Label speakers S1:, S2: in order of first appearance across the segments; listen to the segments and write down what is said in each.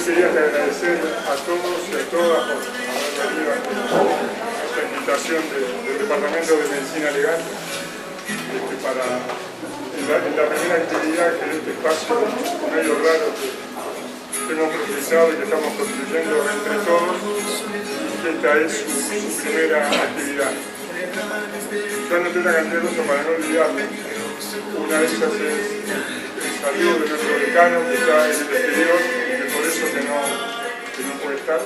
S1: quería agradecer a todos y a todas por haber venido a esta invitación del Departamento de Medicina Legal para en la primera actividad que este espacio medio raro que hemos propiciado y que estamos construyendo entre todos, y que esta es su primera actividad. Yo anoté una cantidad de cosas para no olvidarme. Una de ellas es el saludo de nuestro decano que está en el exterior y que por eso que no puede estar.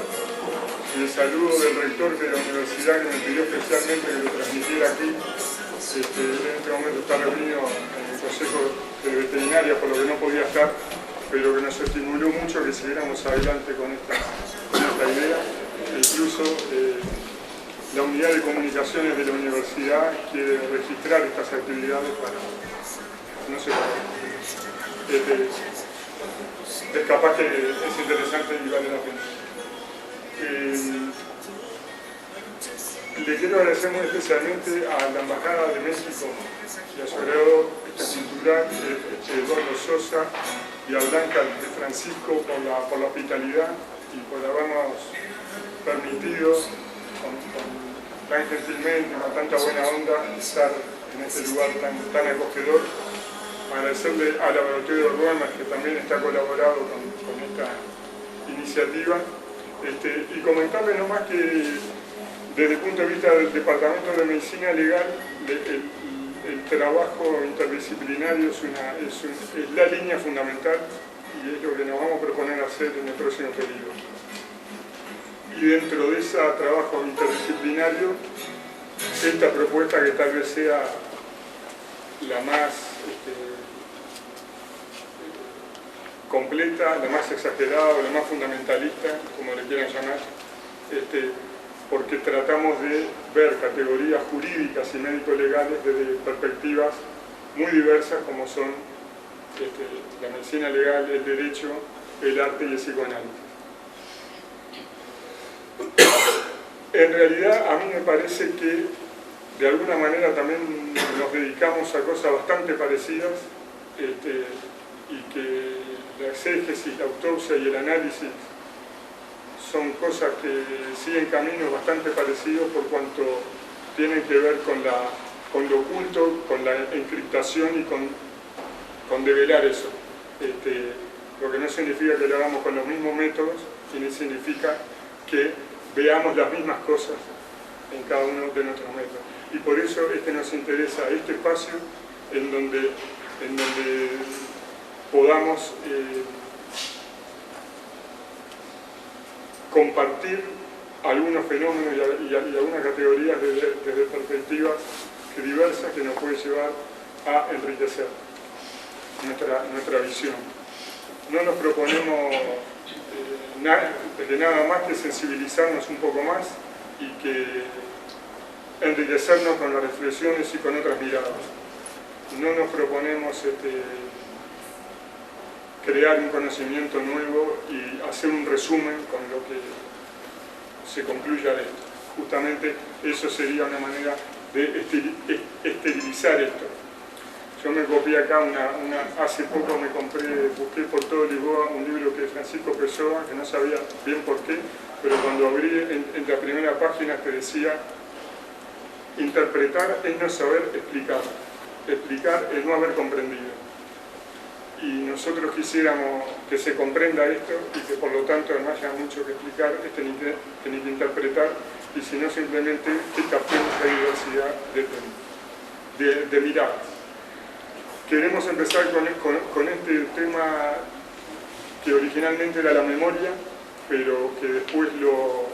S1: Y el saludo del rector de la universidad que me pidió especialmente que lo transmitiera aquí. En este momento está reunido en el Consejo de Veterinaria, por lo que no podía estar, pero que nos estimuló mucho que siguiéramos adelante con esta idea. E incluso la unidad de comunicaciones de la universidad quiere registrar estas actividades para, no sé, es capaz que es interesante y vale la pena. Le quiero agradecer muy especialmente a la Embajada de México y a su agregado cultural, Eduardo Sosa, y a Blanca de Francisco por la hospitalidad y por habernos permitido tan gentilmente, con tanta buena onda, estar en este lugar tan acogedor. Agradecerle al Laboratorio de Ruemas, que también está colaborado con esta iniciativa, y comentarle nomás que desde el punto de vista del Departamento de Medicina Legal, el trabajo interdisciplinario es la línea fundamental y es lo que nos vamos a proponer hacer en el próximo periodo. Y dentro de ese trabajo interdisciplinario, esta propuesta que tal vez sea la más completa, la más exagerada o la más fundamentalista, como le quieran llamar, porque tratamos de ver categorías jurídicas y médico-legales desde perspectivas muy diversas como son la medicina legal, el derecho, el arte y el psicoanálisis. En realidad a mí me parece que de alguna manera también nos dedicamos a cosas bastante parecidas y que la exégesis, la autopsia y el análisis son cosas que siguen caminos bastante parecidos por cuanto tienen que ver con lo oculto, con la encriptación y con develar eso. Lo que no significa que lo hagamos con los mismos métodos, sino significa que veamos las mismas cosas en cada uno de nuestros métodos. Y por eso nos interesa este espacio en donde podamos compartir algunos fenómenos y algunas categorías desde perspectivas diversas que nos puede llevar a enriquecer nuestra visión. No nos proponemos nada más que sensibilizarnos un poco más y que enriquecernos con las reflexiones y con otras miradas. No nos proponemos crear un conocimiento nuevo y hacer un resumen con lo que se concluya de esto. Justamente eso sería una manera de esterilizar esto. Yo me copié acá hace poco busqué por todo Lisboa un libro que Francisco Pessoa, que no sabía bien por qué, pero cuando abrí en la primera página te decía: interpretar es no saber explicar, explicar es no haber comprendido. Y nosotros quisiéramos que se comprenda esto y que por lo tanto no haya mucho que explicar, ni que interpretar, y sino simplemente que captemos la diversidad de miradas. Queremos empezar con este tema que originalmente era la memoria, pero que después lo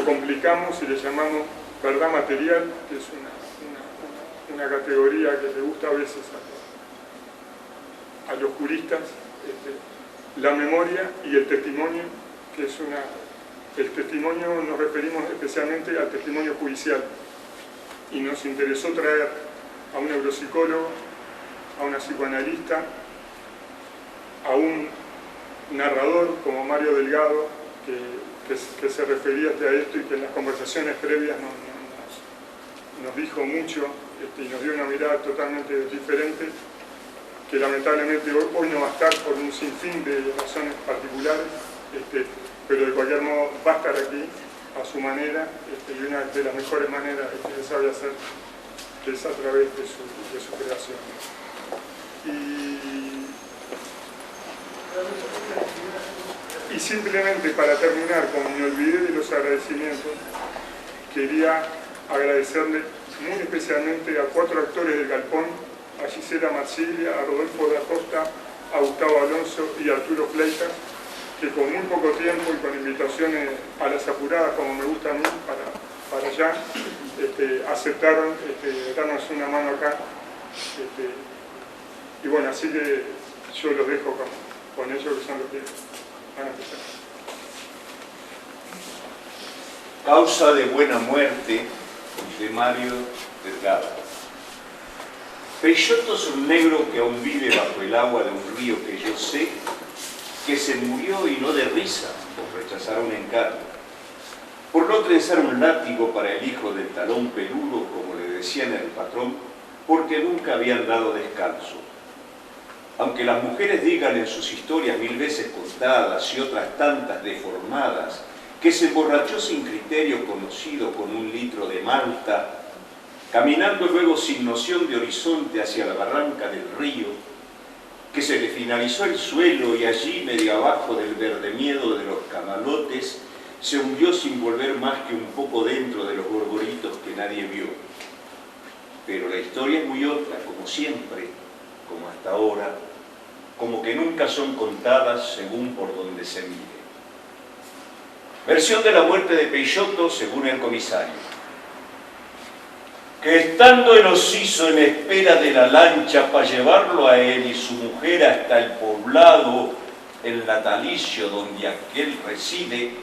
S1: complicamos y le llamamos verdad material, que es una categoría que le gusta a veces a los juristas, la memoria y el testimonio, que es el testimonio, nos referimos especialmente al testimonio judicial, y nos interesó traer a un neuropsicólogo, a una psicoanalista, a un narrador como Mario Delgado, que se refería a esto y que en las conversaciones previas nos dijo mucho y nos dio una mirada totalmente diferente, que lamentablemente hoy no va a estar por un sinfín de razones particulares, pero de cualquier modo va a estar aquí a su manera, y una de las mejores maneras que sabe hacer es a través de su creación. Y simplemente para terminar, como me olvidé de los agradecimientos, quería agradecerle muy especialmente a 4 actores del Galpón, a Gisela Marsiglia, a Rodolfo da Costa, a Gustavo Alonso y a Arturo Fleitas, que con muy poco tiempo y con invitaciones a las apuradas, como me gusta a mí, para allá, aceptaron darnos una mano acá. Y bueno, así que yo los dejo con ellos, que son los que van a empezar.
S2: Causa de buena muerte de Mario Delgado. Peixoto es un negro que aún vive bajo el agua de un río que yo sé que se murió y no de risa por rechazar un encargo, por no trenzar un látigo para el hijo del talón peludo, como le decían el patrón, porque nunca habían dado descanso. Aunque las mujeres digan en sus historias 1000 veces contadas y otras tantas deformadas que se emborrachó sin criterio conocido con 1 litro de malta, caminando luego sin noción de horizonte hacia la barranca del río, que se le finalizó el suelo y allí, medio abajo del verde miedo de los camalotes, se hundió sin volver más que un poco dentro de los gorgoritos que nadie vio. Pero la historia es muy otra, como siempre, como hasta ahora, como que nunca son contadas según por donde se mire. Versión de la muerte de Peixoto según el comisario. Que estando el ociso en espera de la lancha para llevarlo a él y su mujer hasta el poblado, el natalicio donde aquel reside,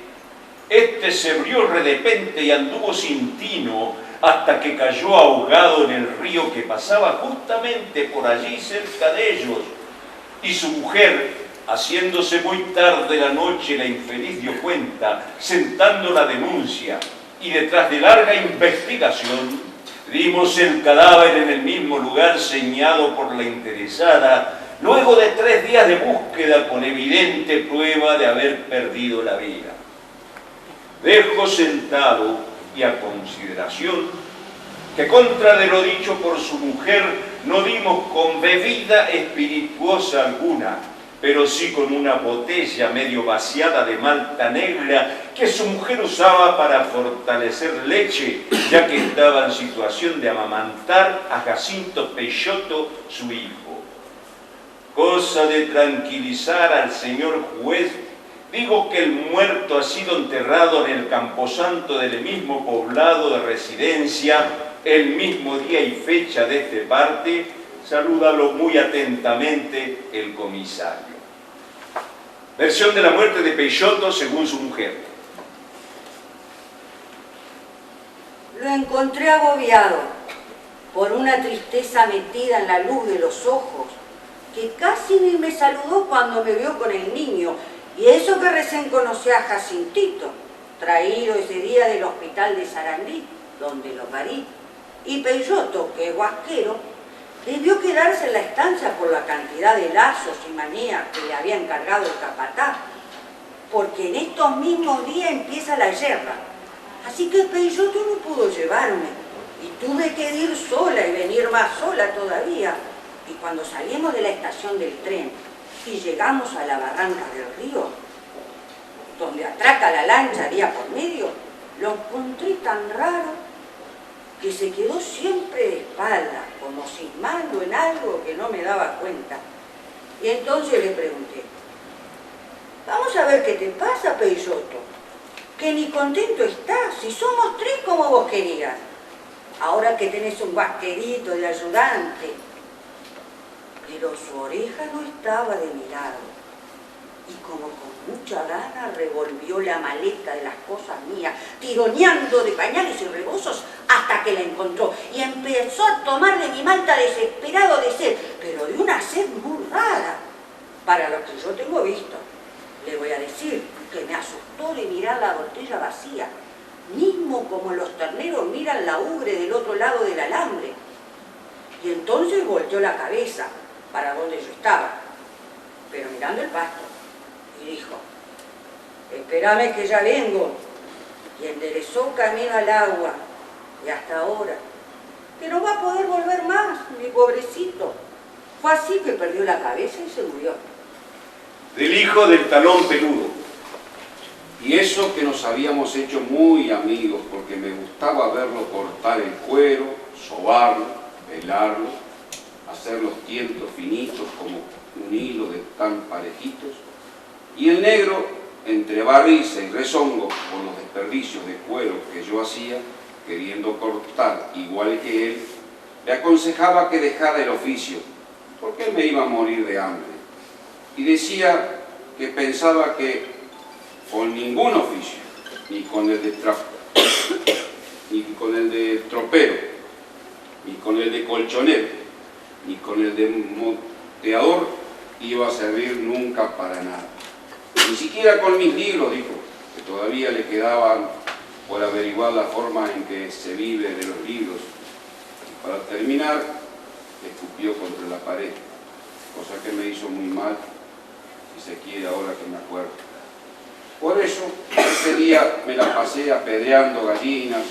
S2: este se abrió de repente y anduvo sin tino hasta que cayó ahogado en el río que pasaba justamente por allí cerca de ellos, y su mujer, haciéndose muy tarde la noche, la infeliz dio cuenta, sentando la denuncia, y detrás de larga investigación, dimos el cadáver en el mismo lugar señalado por la interesada, luego de 3 días de búsqueda con evidente prueba de haber perdido la vida. Dejo sentado y a consideración que contra de lo dicho por su mujer no dimos con bebida espirituosa alguna, pero sí con una botella medio vaciada de malta negra que su mujer usaba para fortalecer leche, ya que estaba en situación de amamantar a Jacinto Peixoto, su hijo. Cosa de tranquilizar al señor juez, digo que el muerto ha sido enterrado en el camposanto del mismo poblado de residencia, el mismo día y fecha de este parte. Salúdalo muy atentamente el comisario. Versión de la muerte de Peixoto según su mujer.
S3: Lo encontré agobiado por una tristeza metida en la luz de los ojos, que casi ni me saludó cuando me vio con el niño, y eso que recién conocí a Jacintito, traído ese día del hospital de Sarandí, donde lo parí, y Peixoto, que es guasquero, debió quedarse en la estancia por la cantidad de lazos y manías que le había encargado el capataz, porque en estos mismos días empieza la guerra. Así que Peixoto no pudo llevarme, y tuve que ir sola y venir más sola todavía. Y cuando salimos de la estación del tren y llegamos a la barranca del río, donde atraca la lancha día por medio, lo encontré tan raro que se quedó siempre de espalda, como cismando en algo que no me daba cuenta. Y entonces le pregunté: vamos a ver qué te pasa, Peixoto, que ni contento estás, si somos 3 como vos querías, ahora que tenés un guasquerito de ayudante. Pero su oreja no estaba de mi lado, y como con mucha gana revolvió la maleta de las cosas mías, tironeando de pañales y rebozos hasta que la encontró, y empezó a tomar de mi malta desesperado de sed, pero de una sed muy rara, para lo que yo tengo visto. Le voy a decir que me asustó de mirar la botella vacía, mismo como los terneros miran la ubre del otro lado del alambre. Y entonces volteó la cabeza, para donde yo estaba, pero mirando el pasto, y dijo: espérame que ya vengo, y enderezó camino al agua, y hasta ahora, que no va a poder volver más, mi pobrecito. Fue así que perdió la cabeza y se murió.
S2: Del hijo del talón peludo.
S4: Y eso que nos habíamos hecho muy amigos, porque me gustaba verlo cortar el cuero, sobarlo, pelarlo, hacer los tientos finitos como un hilo de tan parejitos. Y el negro, entre barriza y rezongo por los desperdicios de cuero que yo hacía, queriendo cortar igual que él, le aconsejaba que dejara el oficio, porque él me iba a morir de hambre. Y decía que pensaba que con ningún oficio, ni con el de ni con el de tropero, ni con el de colchonero, ni con el de moteador, iba a servir nunca para nada. Ni siquiera con mis libros, dijo, que todavía le quedaban por averiguar la forma en que se vive de los libros. Y para terminar, escupió contra la pared, cosa que me hizo muy mal, si se quiere ahora que me acuerdo. Por eso, ese día me la pasé apedreando gallinas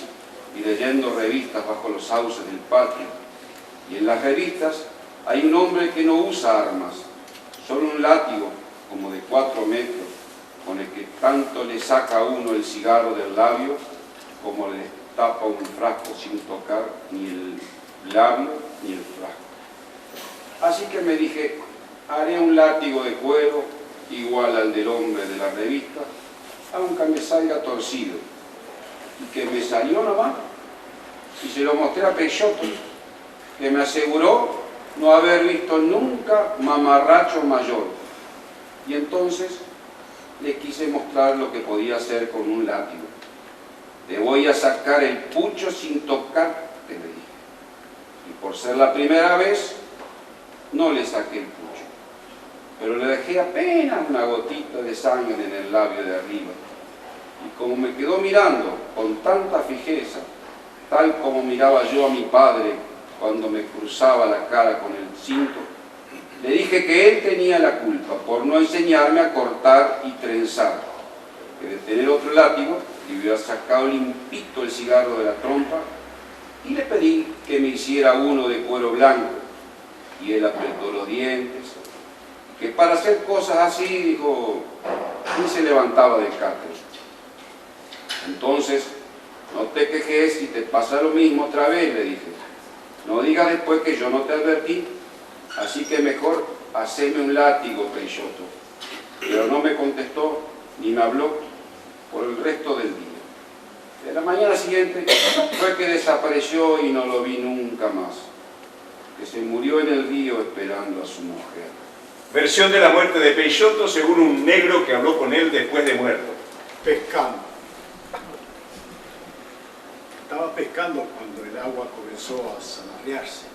S4: y leyendo revistas bajo los sauces del patio. Y en las revistas hay un hombre que no usa armas, solo un látigo como de 4 metros, con el que tanto le saca a uno el cigarro del labio como le tapa un frasco sin tocar ni el labio ni el frasco. Así que me dije, haré un látigo de cuero igual al del hombre de la revista, aunque me salga torcido. Y que me salió nomás, y se lo mostré a Peixoto, que me aseguró no haber visto nunca mamarracho mayor. Y entonces le quise mostrar lo que podía hacer con un látigo. Le voy a sacar el pucho sin tocar, le dije. Y por ser la primera vez, no le saqué el pucho, pero le dejé apenas una gotita de sangre en el labio de arriba. Y como me quedó mirando con tanta fijeza, tal como miraba yo a mi padre cuando me cruzaba la cara con el cinto, le dije que él tenía la culpa por no enseñarme a cortar y trenzar, que de tener otro látigo le hubiera sacado limpito el cigarro de la trompa, y le pedí que me hiciera uno de cuero blanco, y él apretó los dientes, que para hacer cosas así, dijo, y se levantaba del catre. Entonces, no te quejes si te pasa lo mismo otra vez, le dije. No digas después que yo no te advertí, así que mejor haceme un látigo, Peixoto. Pero no me contestó ni me habló por el resto del día. De la mañana siguiente fue que desapareció y no lo vi nunca más, que se murió en el río esperando a su mujer.
S2: Versión de la muerte de Peixoto según un negro que habló con él después de muerto.
S5: Pescando. Estaba pescando cuando el agua comenzó a zamarrearse.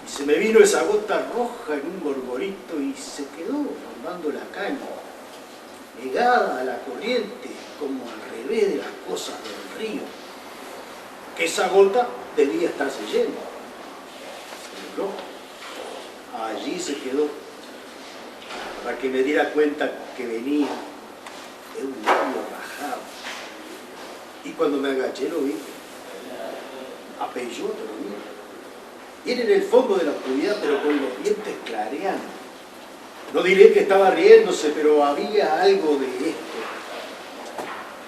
S5: Y se me vino esa gota roja en un gorgorito y se quedó rondando la caña, pegada a la corriente, como al revés de las cosas del río. Que esa gota debía estarse yendo. Pero no, allí se quedó, para que me diera cuenta que venía de un labio rajado. Y cuando me agaché lo vi, a Peixoto lo vi. Y era en el fondo de la oscuridad, pero con los dientes clareando. No diré que estaba riéndose, pero había algo de esto.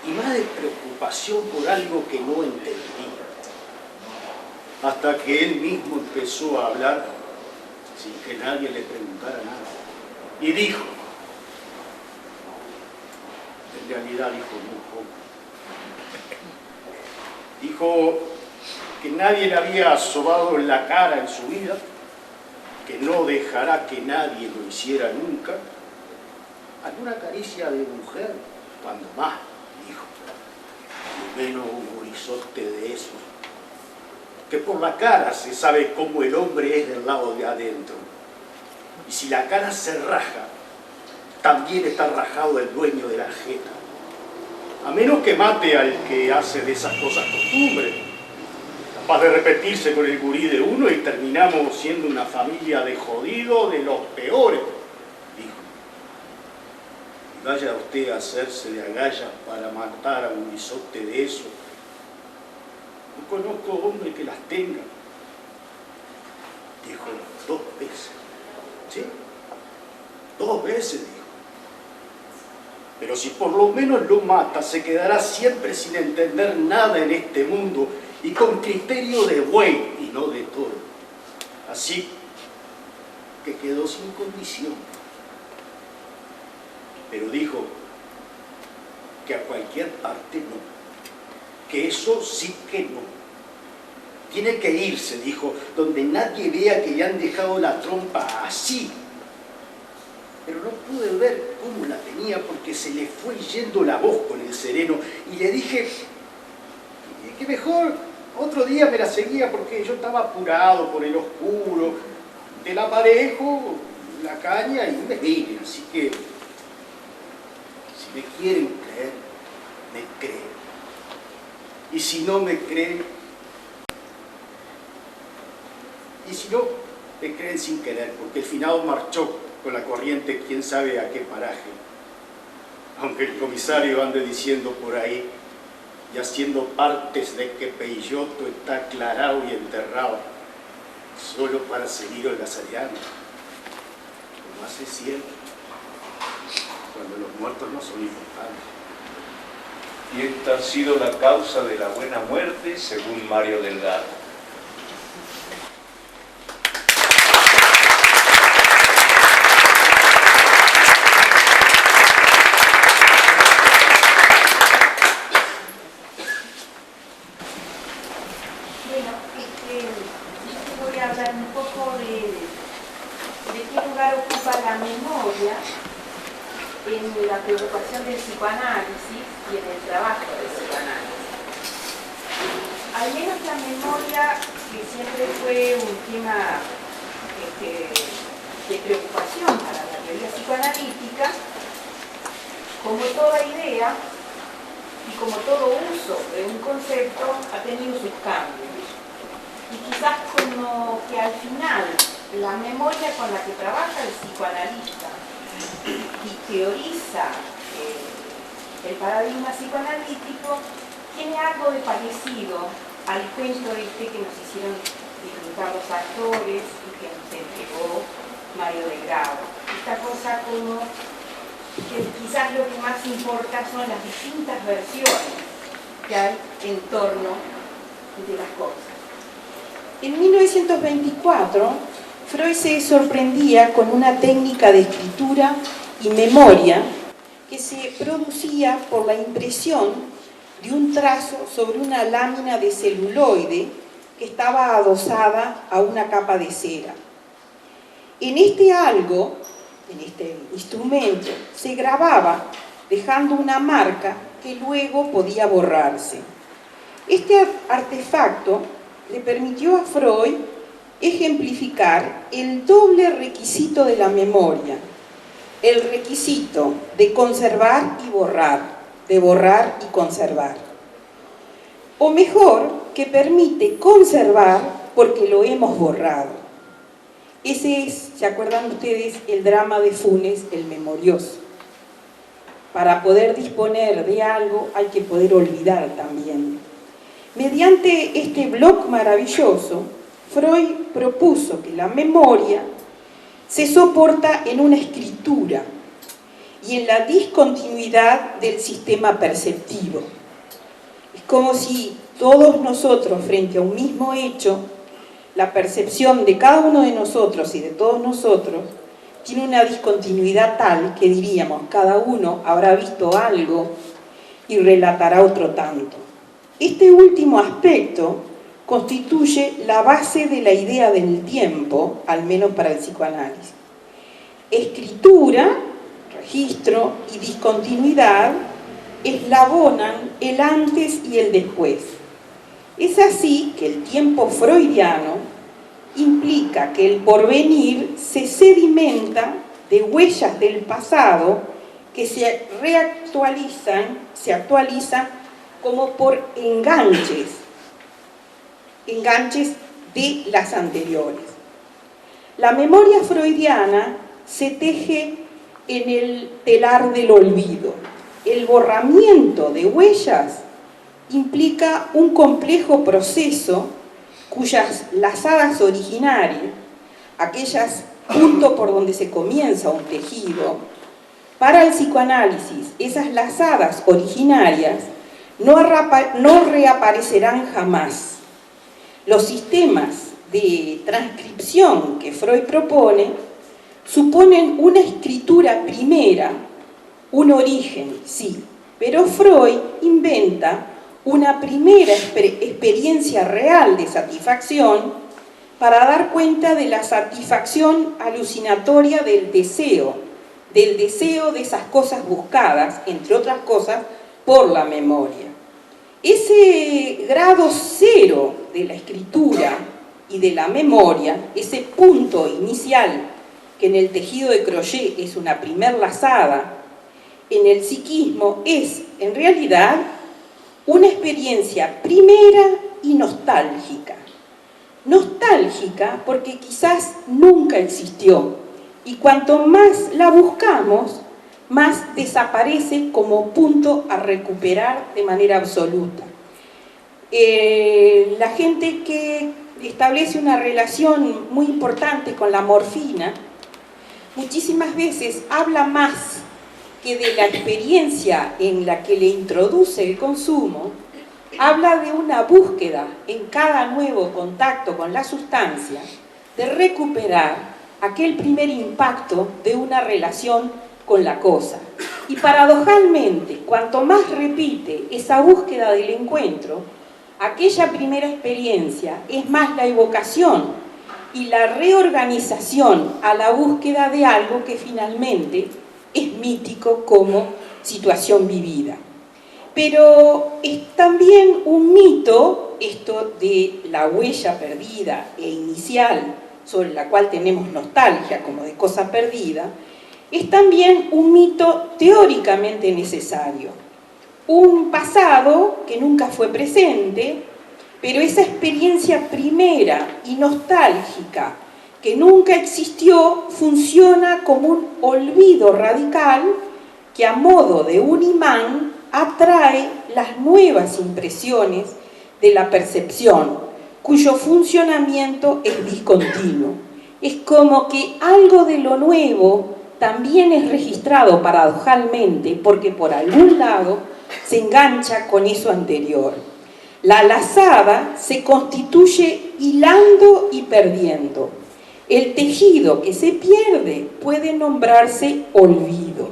S5: Y más de preocupación por algo que no entendía. Hasta que él mismo empezó a hablar sin que nadie le preguntara nada. Y dijo, en realidad dijo muy poco. Dijo que nadie le había sobado en la cara en su vida, que no dejará que nadie lo hiciera nunca. Alguna caricia de mujer, cuando más, dijo, y menos un horizonte de esos, que por la cara se sabe cómo el hombre es del lado de adentro. Y si la cara se raja, también está rajado el dueño de la jeta. A menos que mate al que hace de esas cosas costumbre. capaz de repetirse con el gurí de uno y terminamos siendo una familia de jodidos de los peores, dijo. Y vaya usted a hacerse de agallas para matar a un guisote de eso. No conozco hombre que las tenga. Dijo 2 veces. ¿Sí? 2 veces, dijo. Pero si por lo menos lo mata, se quedará siempre sin entender nada en este mundo y con criterio de buey y no de toro. Así que quedó sin condición. Pero dijo que a cualquier parte no, que eso sí que no. Tiene que irse, dijo, donde nadie vea que le han dejado la trompa así. Pero no pude ver cómo la tenía porque se le fue yendo la voz con el sereno y le dije que mejor otro día me la seguía porque yo estaba apurado por el oscuro del aparejo, la caña y me vine. Así que si me quieren creer, me creen. Y si no me creen, y si no, me creen sin querer, porque el finado marchó con la corriente quién sabe a qué paraje. Aunque el comisario ande diciendo por ahí y haciendo partes de que Peyoto está aclarado y enterrado, solo para seguir holgazariano, como hace siempre, cuando los muertos no son importantes.
S2: Y esta ha sido la causa de la buena muerte, según Mario Delgado.
S6: Voy a hablar un poco de qué lugar ocupa la memoria en la preocupación del psicoanálisis y en el trabajo del psicoanálisis. Al menos la memoria, que siempre fue un tema de preocupación para la teoría psicoanalítica, como toda idea y como todo uso de un concepto, ha tenido sus cambios. Y quizás como que al final la memoria con la que trabaja el psicoanalista y teoriza el paradigma psicoanalítico tiene algo de parecido al cuento que nos hicieron disfrutar los actores y que nos entregó Mario Delgado. Esta cosa como que quizás lo que más importa son las distintas versiones que hay en torno de las cosas.
S7: En 1924, Freud se sorprendía con una técnica de escritura y memoria que se producía por la impresión de un trazo sobre una lámina de celuloide que estaba adosada a una capa de cera. En este algo, en este instrumento, se grababa dejando una marca que luego podía borrarse. Este artefacto le permitió a Freud ejemplificar el doble requisito de la memoria, el requisito de conservar y borrar, de borrar y conservar. O mejor, que permite conservar porque lo hemos borrado. Ese es, ¿se acuerdan ustedes? El drama de Funes, el memorioso. Para poder disponer de algo hay que poder olvidar también. Mediante este bloc maravilloso, Freud propuso que la memoria se soporta en una escritura y en la discontinuidad del sistema perceptivo. Es como si todos nosotros, frente a un mismo hecho, la percepción de cada uno de nosotros y de todos nosotros tiene una discontinuidad tal que diríamos, cada uno habrá visto algo y relatará otro tanto. Este último aspecto constituye la base de la idea del tiempo, al menos para el psicoanálisis. Escritura, registro y discontinuidad eslabonan el antes y el después. Es así que el tiempo freudiano implica que el porvenir se sedimenta de huellas del pasado que se actualizan como por enganches. enganches de las anteriores. La memoria freudiana se teje en el telar del olvido. El borramiento de huellas implica un complejo proceso cuyas lazadas originarias, aquellas puntos por donde se comienza un tejido, para el psicoanálisis, esas lazadas originarias no reaparecerán jamás. Los sistemas de transcripción que Freud propone suponen una escritura primera, un origen, sí, pero Freud inventa una primera experiencia real de satisfacción para dar cuenta de la satisfacción alucinatoria del deseo de esas cosas buscadas, entre otras cosas, por la memoria. Ese grado cero de la escritura y de la memoria, ese punto inicial que en el tejido de crochet es una primer lazada, en el psiquismo es, en realidad, una experiencia primera y nostálgica. Nostálgica porque quizás nunca existió, y cuanto más la buscamos, más desaparece como punto a recuperar de manera absoluta. La gente que establece una relación muy importante con la morfina, muchísimas veces habla más que de la experiencia en la que le introduce el consumo, habla de una búsqueda en cada nuevo contacto con la sustancia de recuperar aquel primer impacto de una relación con la cosa. Y paradojalmente, cuanto más repite esa búsqueda del encuentro, aquella primera experiencia es más la evocación y la reorganización a la búsqueda de algo que finalmente es mítico como situación vivida. Pero es también un mito esto de la huella perdida e inicial sobre la cual tenemos nostalgia como de cosa perdida, es también un mito teóricamente necesario. Un pasado que nunca fue presente, pero esa experiencia primera y nostálgica que nunca existió funciona como un olvido radical que a modo de un imán atrae las nuevas impresiones de la percepción, cuyo funcionamiento es discontinuo. Es como que algo de lo nuevo también es registrado paradojalmente porque por algún lado se engancha con eso anterior. La lazada se constituye hilando y perdiendo. El tejido que se pierde puede nombrarse olvido.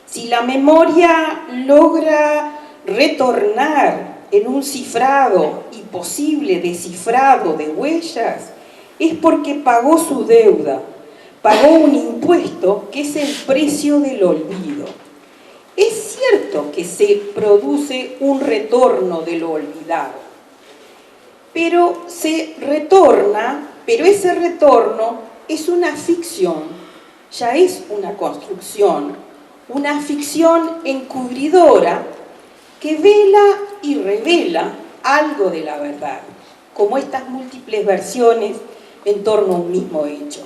S7: Si la memoria logra retornar en un cifrado y posible descifrado de huellas, es porque pagó su deuda, pagó un impuesto que es el precio del olvido. Es cierto que se produce un retorno de lo olvidado, pero ese retorno es una ficción, ya es una construcción, una ficción encubridora que vela y revela algo de la verdad, como estas múltiples versiones en torno a un mismo hecho.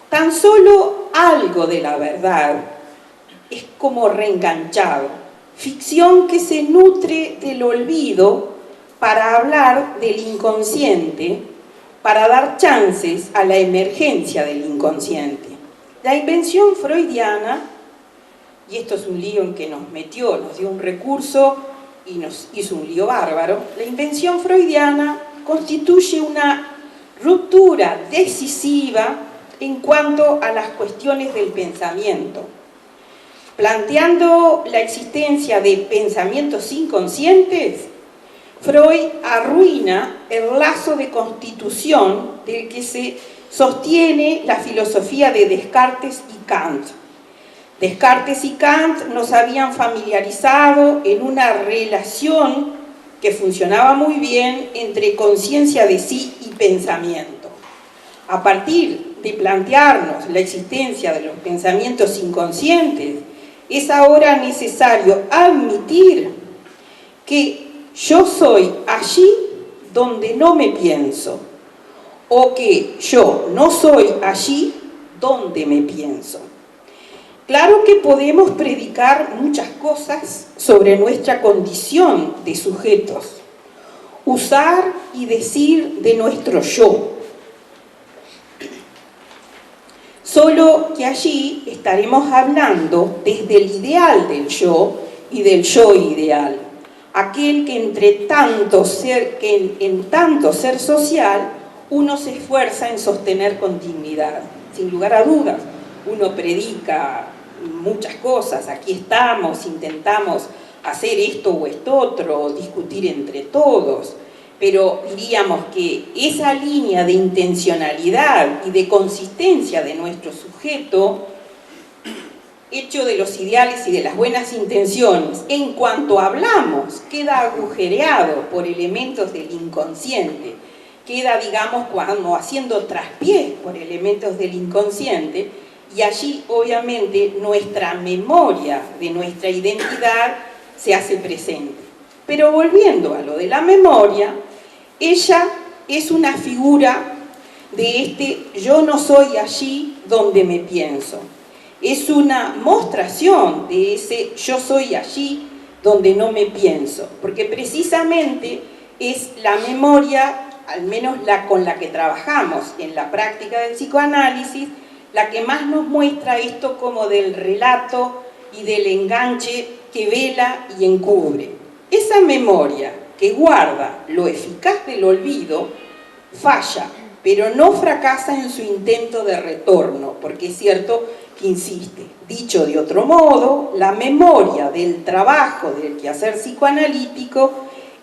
S7: Tan solo algo de la verdad es como reenganchado, ficción que se nutre del olvido para hablar del inconsciente, para dar chances a la emergencia del inconsciente. La invención freudiana, y esto es un lío en que nos metió, nos dio un recurso y nos hizo un lío bárbaro, la invención freudiana constituye una ruptura decisiva en cuanto a las cuestiones del pensamiento. Planteando la existencia de pensamientos inconscientes, Freud arruina el lazo de constitución del que se sostiene la filosofía de Descartes y Kant. Descartes y Kant nos habían familiarizado en una relación que funcionaba muy bien entre conciencia de sí y pensamiento. A partir de plantearnos la existencia de los pensamientos inconscientes, es ahora necesario admitir que yo soy allí donde no me pienso, o que yo no soy allí donde me pienso. Claro que podemos predicar muchas cosas sobre nuestra condición de sujetos, usar y decir de nuestro yo. Solo que allí estaremos hablando desde el ideal del yo y del yo ideal, aquel que en tanto ser social uno se esfuerza en sostener con dignidad. Sin lugar a dudas, uno predica muchas cosas, aquí estamos, intentamos hacer esto o esto otro, discutir entre todos, pero diríamos que esa línea de intencionalidad y de consistencia de nuestro sujeto, hecho de los ideales y de las buenas intenciones, en cuanto hablamos, queda agujereado por elementos del inconsciente, queda, digamos, como haciendo traspiés por elementos del inconsciente, y allí obviamente nuestra memoria de nuestra identidad se hace presente. Pero volviendo a lo de la memoria, ella es una figura de este yo no soy allí donde me pienso. Es una mostración de ese yo soy allí donde no me pienso, porque precisamente es la memoria, al menos la con la que trabajamos en la práctica del psicoanálisis, la que más nos muestra esto como del relato y del enganche que vela y encubre. Esa memoria que guarda lo eficaz del olvido falla, pero no fracasa en su intento de retorno, porque es cierto que insiste. Dicho de otro modo, la memoria del trabajo del quehacer psicoanalítico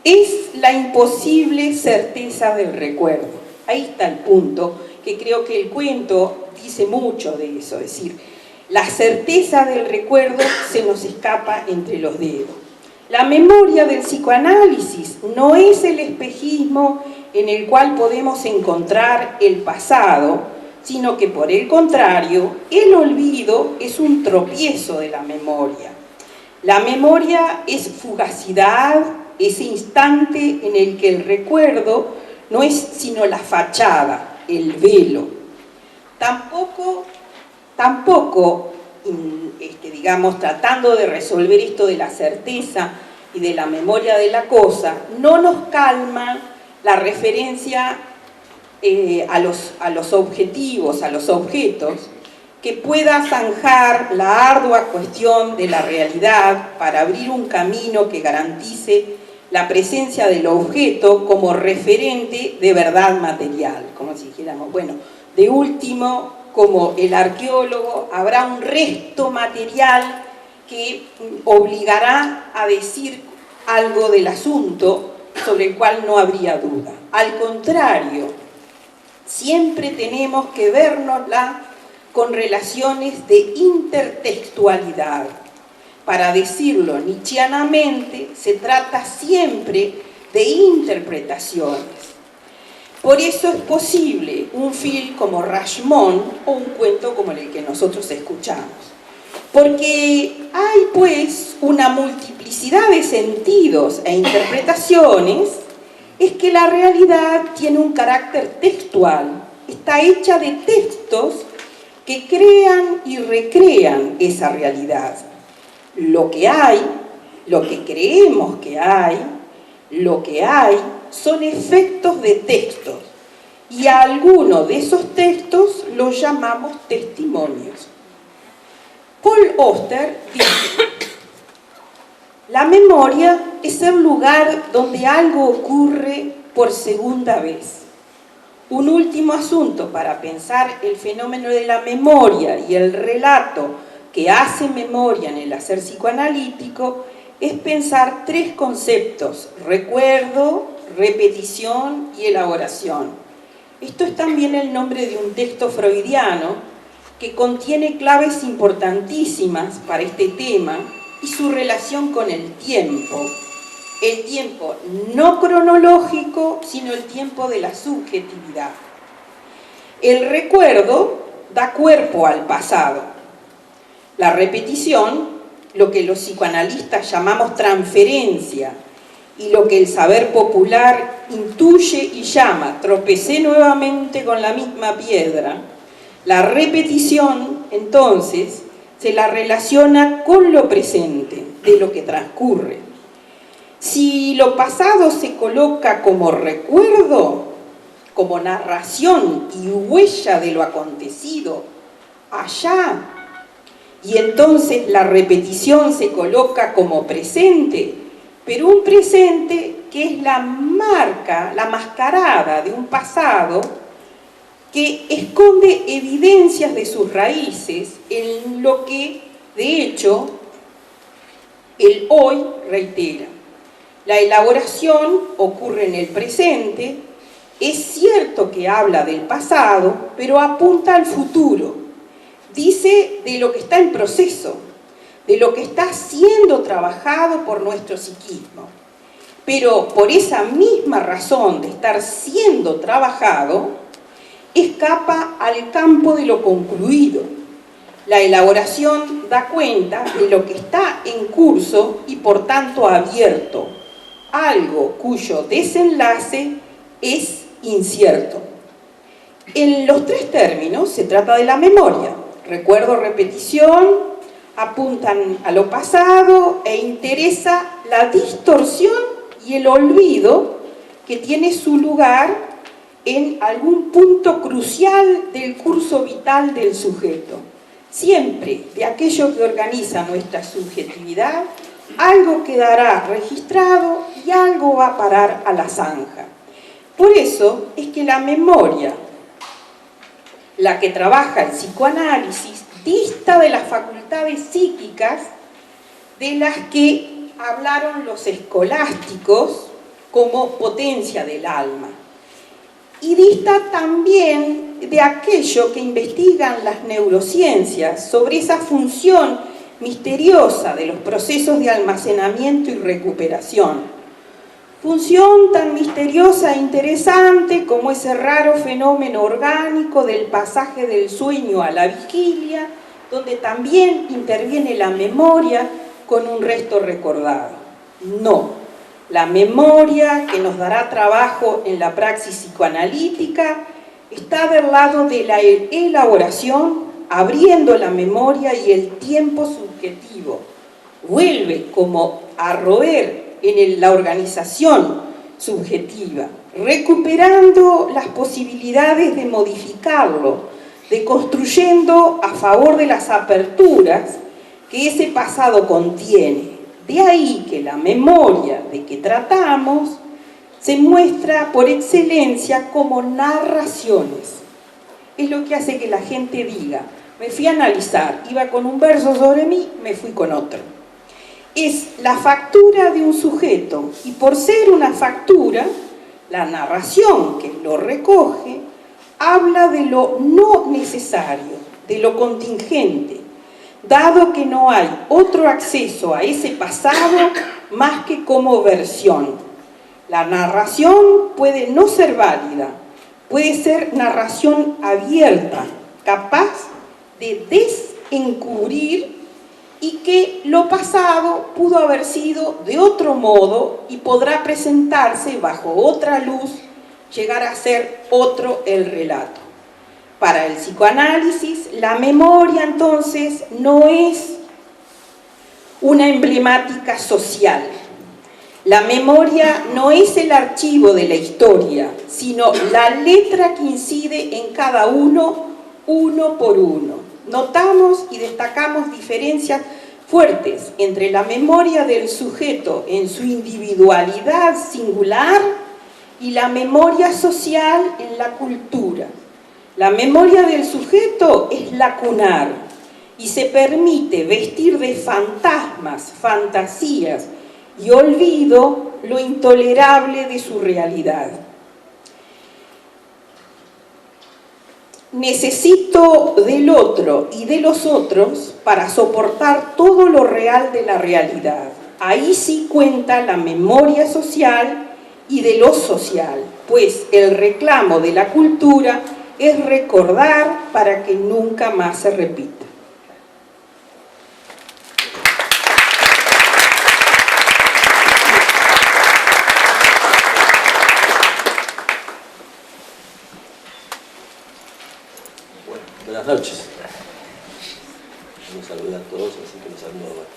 S7: es la imposible certeza del recuerdo. Ahí está el punto, que creo que el cuento dice mucho de eso, es decir, la certeza del recuerdo se nos escapa entre los dedos. La memoria del psicoanálisis no es el espejismo en el cual podemos encontrar el pasado, sino que por el contrario, el olvido es un tropiezo de la memoria. La memoria es fugacidad, ese instante en el que el recuerdo no es sino la fachada, el velo. Tampoco, digamos, tratando de resolver esto de la certeza y de la memoria de la cosa, no nos calma la referencia a los objetivos, a los objetos, que pueda zanjar la ardua cuestión de la realidad para abrir un camino que garantice la presencia del objeto como referente de verdad material, como si dijéramos, bueno, de último, como el arqueólogo, habrá un resto material que obligará a decir algo del asunto sobre el cual no habría duda. Al contrario, siempre tenemos que vernosla con relaciones de intertextualidad. Para decirlo nietzscheanamente, se trata siempre de interpretaciones. Por eso es posible un film como Rashomon o un cuento como el que nosotros escuchamos. Porque hay pues una multiplicidad de sentidos e interpretaciones, es que la realidad tiene un carácter textual, está hecha de textos que crean y recrean esa realidad. Lo que hay, lo que creemos que hay, lo que hay son efectos de textos, y a algunos de esos textos los llamamos testimonios. Paul Auster dice: la memoria es el lugar donde algo ocurre por segunda vez. Un último asunto para pensar el fenómeno de la memoria y el relato que hace memoria en el hacer psicoanalítico es pensar tres conceptos: recuerdo, repetición y elaboración. Esto es también el nombre de un texto freudiano que contiene claves importantísimas para este tema y su relación con el tiempo no cronológico, sino el tiempo de la subjetividad. El recuerdo da cuerpo al pasado. La repetición, lo que los psicoanalistas llamamos transferencia, y lo que el saber popular intuye y llama tropecé nuevamente con la misma piedra, la repetición, entonces, se la relaciona con lo presente, de lo que transcurre. Si lo pasado se coloca como recuerdo, como narración y huella de lo acontecido allá, y entonces la repetición se coloca como presente, pero un presente que es la marca, la mascarada de un pasado que esconde evidencias de sus raíces en lo que, de hecho, el hoy reitera. La elaboración ocurre en el presente, es cierto que habla del pasado, pero apunta al futuro. Dice de lo que está en proceso, de lo que está siendo trabajado por nuestro psiquismo. Pero por esa misma razón de estar siendo trabajado, escapa al campo de lo concluido. La elaboración da cuenta de lo que está en curso y por tanto abierto, algo cuyo desenlace es incierto. En los tres términos se trata de la memoria. Recuerdo, repetición, apuntan a lo pasado e interesa la distorsión y el olvido que tiene su lugar en algún punto crucial del curso vital del sujeto. Siempre de aquello que organiza nuestra subjetividad, algo quedará registrado y algo va a parar a la zanja. Por eso es que la memoria, la que trabaja el psicoanálisis, dista de las facultades psíquicas de las que hablaron los escolásticos como potencia del alma. Y dista también de aquello que investigan las neurociencias sobre esa función misteriosa de los procesos de almacenamiento y recuperación. Función tan misteriosa e interesante como ese raro fenómeno orgánico del pasaje del sueño a la vigilia, donde también interviene la memoria con un resto recordado. No, la memoria que nos dará trabajo en la praxis psicoanalítica está del lado de la elaboración, abriendo la memoria y el tiempo subjetivo. Vuelve como a roer en la organización subjetiva, recuperando las posibilidades de modificarlo, de construyendo a favor de las aperturas que ese pasado contiene. De ahí que la memoria de que tratamos se muestra por excelencia como narraciones. Es lo que hace que la gente diga, me fui a analizar, iba con un verso sobre mí, me fui con otro. Es la factura de un sujeto, y por ser una factura, la narración que lo recoge habla de lo no necesario, de lo contingente, dado que no hay otro acceso a ese pasado más que como versión. La narración puede no ser válida, puede ser narración abierta, capaz de desencubrir y que lo pasado pudo haber sido de otro modo y podrá presentarse bajo otra luz, llegar a ser otro el relato. Para el psicoanálisis, la memoria entonces no es una emblemática social. La memoria no es el archivo de la historia, sino la letra que incide en cada uno, uno por uno. Notamos y destacamos diferencias fuertes entre la memoria del sujeto en su individualidad singular y la memoria social en la cultura. La memoria del sujeto es lacunar y se permite vestir de fantasmas, fantasías y olvido lo intolerable de su realidad. Necesito del otro y de los otros para soportar todo lo real de la realidad. Ahí sí cuenta la memoria social y de lo social, pues el reclamo de la cultura es recordar para que nunca más se repita.
S8: Buenas noches. Los saludé a todos, así que los saludo ahora.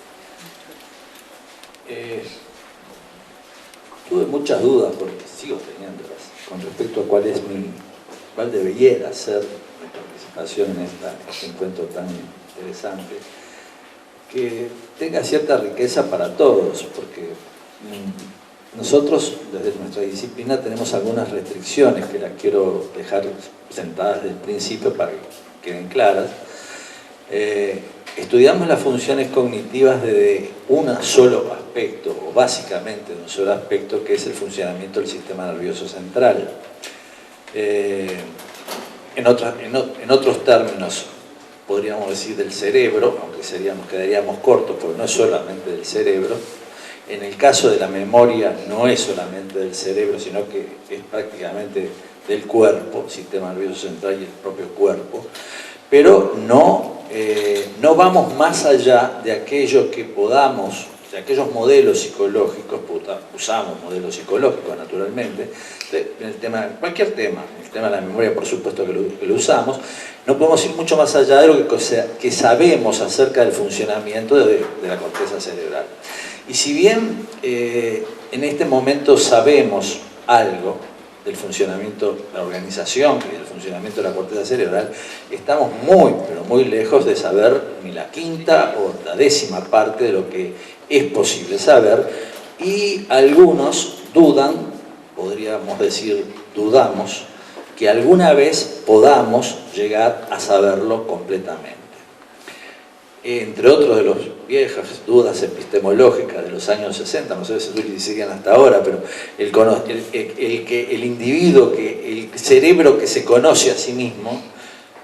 S8: Tuve muchas dudas, porque sigo teniéndolas, con respecto a cuál debería ser mi participación en este encuentro tan interesante, que tenga cierta riqueza para todos, porque nosotros desde nuestra disciplina tenemos algunas restricciones que las quiero dejar sentadas desde el principio para que queden claras. Estudiamos las funciones cognitivas desde un solo aspecto, o básicamente de un solo aspecto, que es el funcionamiento del sistema nervioso central. En otros términos, podríamos decir del cerebro, aunque quedaríamos cortos porque no es solamente del cerebro. En el caso de la memoria no es solamente del cerebro, sino que es prácticamente del cuerpo, sistema nervioso central y el propio cuerpo, pero no vamos más allá de aquello que podamos, de aquellos modelos psicológicos, usamos modelos psicológicos naturalmente, en cualquier tema, el tema de la memoria por supuesto que lo usamos, no podemos ir mucho más allá de lo que sabemos acerca del funcionamiento de la corteza cerebral. Y si bien en este momento sabemos algo del funcionamiento de la organización y del funcionamiento de la corteza cerebral, estamos muy, pero muy lejos de saber ni la quinta o la décima parte de lo que es posible saber, y algunos dudan, podríamos decir dudamos, que alguna vez podamos llegar a saberlo completamente. Entre otros de las viejas dudas epistemológicas de los años 60, no sé si siguen hasta ahora, pero el individuo, el cerebro que se conoce a sí mismo,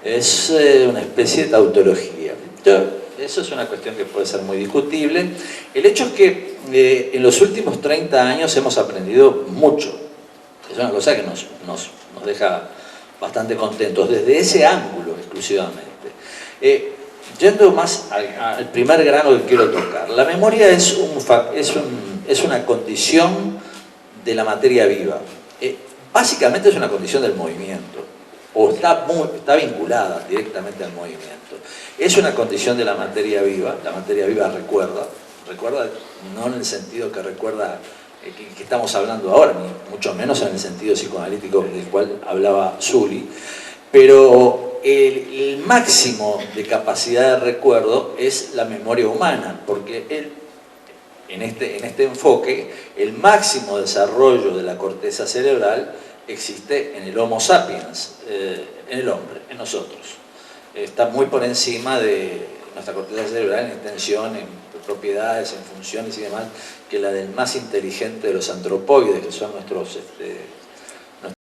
S8: es una especie de tautología. Eso es una cuestión que puede ser muy discutible. El hecho es que en los últimos 30 años hemos aprendido mucho. Es una cosa que nos deja bastante contentos, desde ese ángulo exclusivamente. Yendo más al primer grano que quiero tocar, la memoria es una condición de la materia viva. Básicamente es una condición del movimiento, o está vinculada directamente al movimiento. Es una condición de la materia viva recuerda no en el sentido que recuerda que estamos hablando ahora, ni mucho menos en el sentido psicoanalítico del cual hablaba Zully, pero el máximo de capacidad de recuerdo es la memoria humana, porque en este enfoque, el máximo desarrollo de la corteza cerebral existe en el Homo sapiens, en el hombre, en nosotros. Está muy por encima de nuestra corteza cerebral en extensión, en propiedades, en funciones y demás, que la del más inteligente de los antropoides, que son nuestros